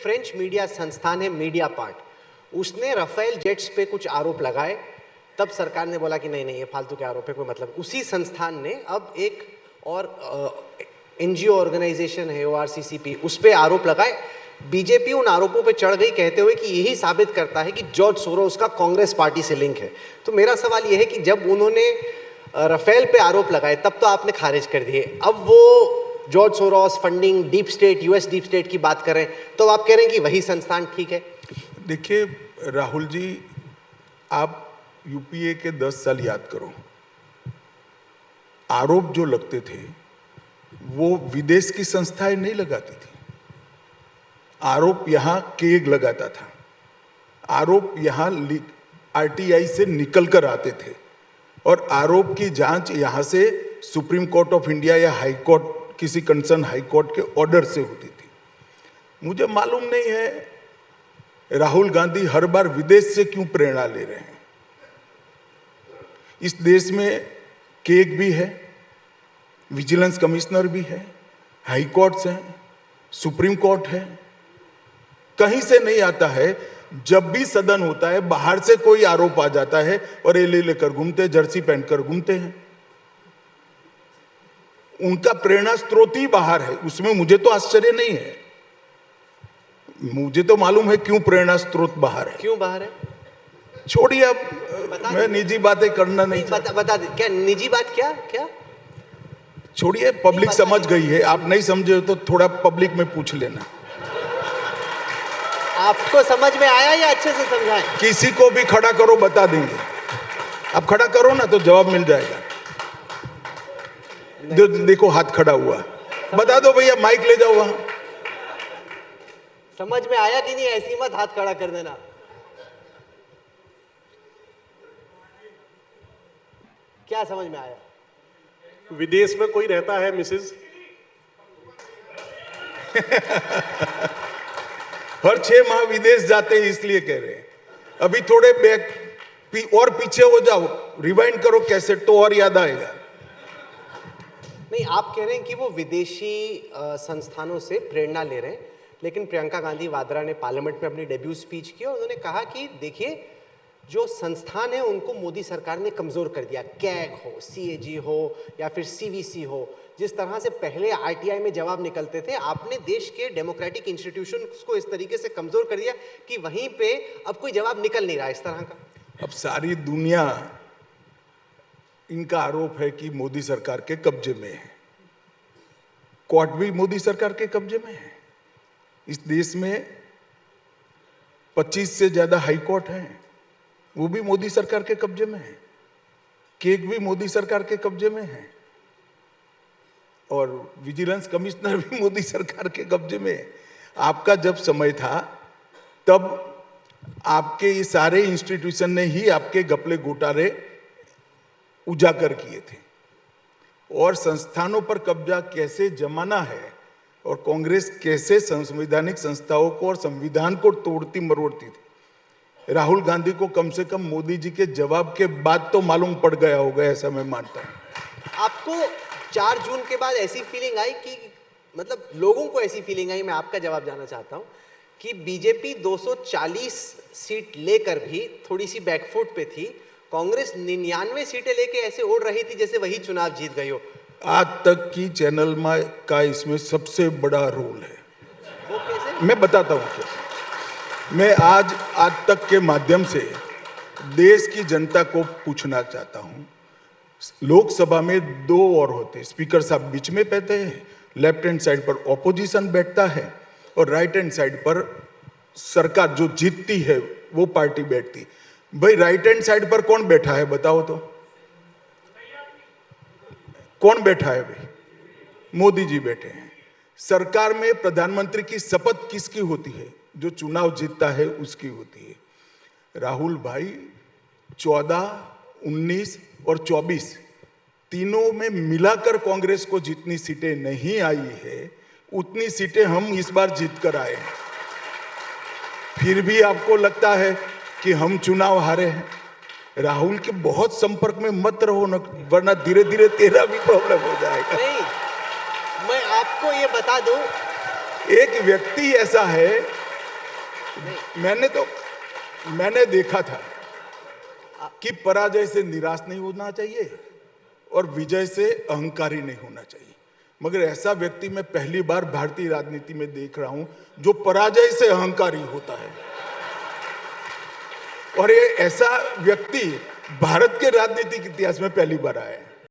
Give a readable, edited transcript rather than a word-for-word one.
French media संस्थान है media part, उसने राफेल जेट्स पे कुछ आरोप लगाए, तब सरकार ने बोला कि नहीं नहीं ये फालतू के आरोप है, कोई मतलब। उसी संस्थान ने अब एक और एनजीओ ऑर्गेनाइजेशन है ORCCP, उस पे आरोप लगाए। बीजेपी उन आरोपों पे चढ़ गई कहते हुए कि यही साबित करता है कि जॉर्ज सोरोस का कांग्रेस पार्टी से लिंक है। तो मेरा सवाल यह है कि जब उन्होंने राफेल पे आरोप लगाए तब तो आपने खारिज कर दिए, अब वो George Soros, funding, deep state, US deep state की बात करें तो आप कह रहे हैं कि वही संस्थान ठीक है। देखिए राहुल जी, आप UPA के 10 साल याद करो, आरोप जो लगते थे वो विदेश की संस्थाएं नहीं लगाती थी, आरोप यहां केग लगाता था, आरोप यहां RTI से निकल कर आते थे और आरोप की जांच यहां से सुप्रीम कोर्ट ऑफ इंडिया या हाई कोर्ट, किसी कंसर्न हाई कोर्ट के ऑर्डर से होती थी। मुझे मालूम नहीं है राहुल गांधी हर बार विदेश से क्यों प्रेरणा ले रहे हैं। इस देश में केग भी है, विजिलेंस कमिश्नर भी है, हाई कोर्ट्स हैं, सुप्रीम कोर्ट है, कहीं से नहीं आता है। जब भी सदन होता है बाहर से कोई आरोप आ जाता है और ये लेकर घूमते, जर्सी पहनकर घूमते हैं। उनका प्रेरणा स्रोत ही बाहर है, उसमें मुझे तो आश्चर्य नहीं है। मुझे तो मालूम है क्यों प्रेरणा स्रोत बाहर है। क्यों बाहर है? छोड़िए, अब मैं निजी बातें करना नहीं बता दे। क्या निजी बात? क्या छोड़िए, पब्लिक समझ गई है, आप नहीं समझे हो तो थोड़ा पब्लिक में पूछ लेना। आपको समझ में आया या अच्छे से समझाएं? किसी को भी खड़ा करो, बता देंगे। आप खड़ा करो ना तो जवाब मिल जाएगा। देखो हाथ खड़ा हुआ, बता दो भैया, माइक ले जाओ वहां। समझ में आया कि नहीं? ऐसी मत हाथ खड़ा कर देना। क्या समझ में आया? विदेश में कोई रहता है मिसेस? हर 6 माह विदेश जाते हैं इसलिए कह रहे हैं। अभी थोड़े और पीछे हो जाओ, रिवाइंड करो कैसेट तो और याद आएगा। नहीं, आप कह रहे हैं कि वो विदेशी संस्थानों से प्रेरणा ले रहे हैं, लेकिन प्रियंका गांधी वाड्रा ने पार्लियामेंट में अपनी डेब्यू स्पीच की और उन्होंने कहा कि देखिए जो संस्थान है उनको मोदी सरकार ने कमजोर कर दिया। कैग हो, CAG हो या फिर CVC हो, जिस तरह से पहले RTI में जवाब निकलते थे, आपने देश के डेमोक्रेटिक इंस्टीट्यूशंस को इस तरीके से कमजोर कर दिया कि वहीं पे अब कोई जवाब निकल नहीं रहा इस तरह का। अब सारी दुनिया, इनका आरोप है कि मोदी सरकार के कब्जे में है, कोर्ट भी मोदी सरकार के कब्जे में है। इस देश में 25 से ज्यादा हाई कोर्ट हैं, वो भी मोदी सरकार के कब्जे में है, केग भी मोदी सरकार के कब्जे में है और विजिलेंस कमिश्नर भी मोदी सरकार के कब्जे में है। आपका जब समय था तब आपके ये सारे इंस्टीट्यूशन ने ही आपके घपले घोटाले उजागर किए थे और संस्थानों पर कब्जा कैसे जमाना है और कांग्रेस कैसे संवैधानिक संस्थाओं को और संविधान को तोड़ती मरोड़ती थी। राहुल गांधी को कम से कम मोदी जी के जवाब के बाद तो मालूम पड़ गया होगा, ऐसा मैं मानता हूं। आपको 4 जून के बाद ऐसी फीलिंग आई कि, मतलब लोगों को ऐसी फीलिंग आई, मैं आपका जवाब जानना चाहता हूं, कि बीजेपी 240 सीट लेकर भी थोड़ी सी बैकफुट पे थी, कांग्रेस 99 सीटें लेके ऐसे ओढ़ रही थी जैसे वही चुनाव जीत गई हो। आज तक की चैनल का इसमें सबसे बड़ा रोल है। वो कैसे? मैं बताता हूं कैसे। मैं आज तक के माध्यम से देश की जनता को पूछना चाहता हूं, लोकसभा में 2 और होते, स्पीकर साहब बीच में बैठते हैं, लेफ्ट हैंड साइड पर ऑपोजिशन बैठता है और राइट हैंड साइड पर सरकार जो जीतती है वो पार्टी बैठती। भाई राइट हैंड साइड पर कौन बैठा है बताओ तो, कौन बैठा है भाई? मोदी जी बैठे हैं। सरकार में प्रधानमंत्री की शपथ किसकी होती है? जो चुनाव जीतता है उसकी होती है। राहुल भाई 14, 19 और 24 तीनों में मिलाकर कांग्रेस को जितनी सीटें नहीं आई है उतनी सीटें हम इस बार जीत कर आए हैं। फिर भी आपको लगता है कि हम चुनाव हारे हैं। राहुल के बहुत संपर्क में मत रहो न, वरना धीरे धीरे तेरा भी प्रॉब्लम हो जाएगा। नहीं, मैं आपको ये बता दूं, एक व्यक्ति ऐसा है मैंने देखा था कि पराजय से निराश नहीं होना चाहिए और विजय से अहंकारी नहीं होना चाहिए, मगर ऐसा व्यक्ति मैं पहली बार भारतीय राजनीति में देख रहा हूं जो पराजय से अहंकारी होता है। और ये ऐसा व्यक्ति भारत के राजनीतिक इतिहास में पहली बार आया है।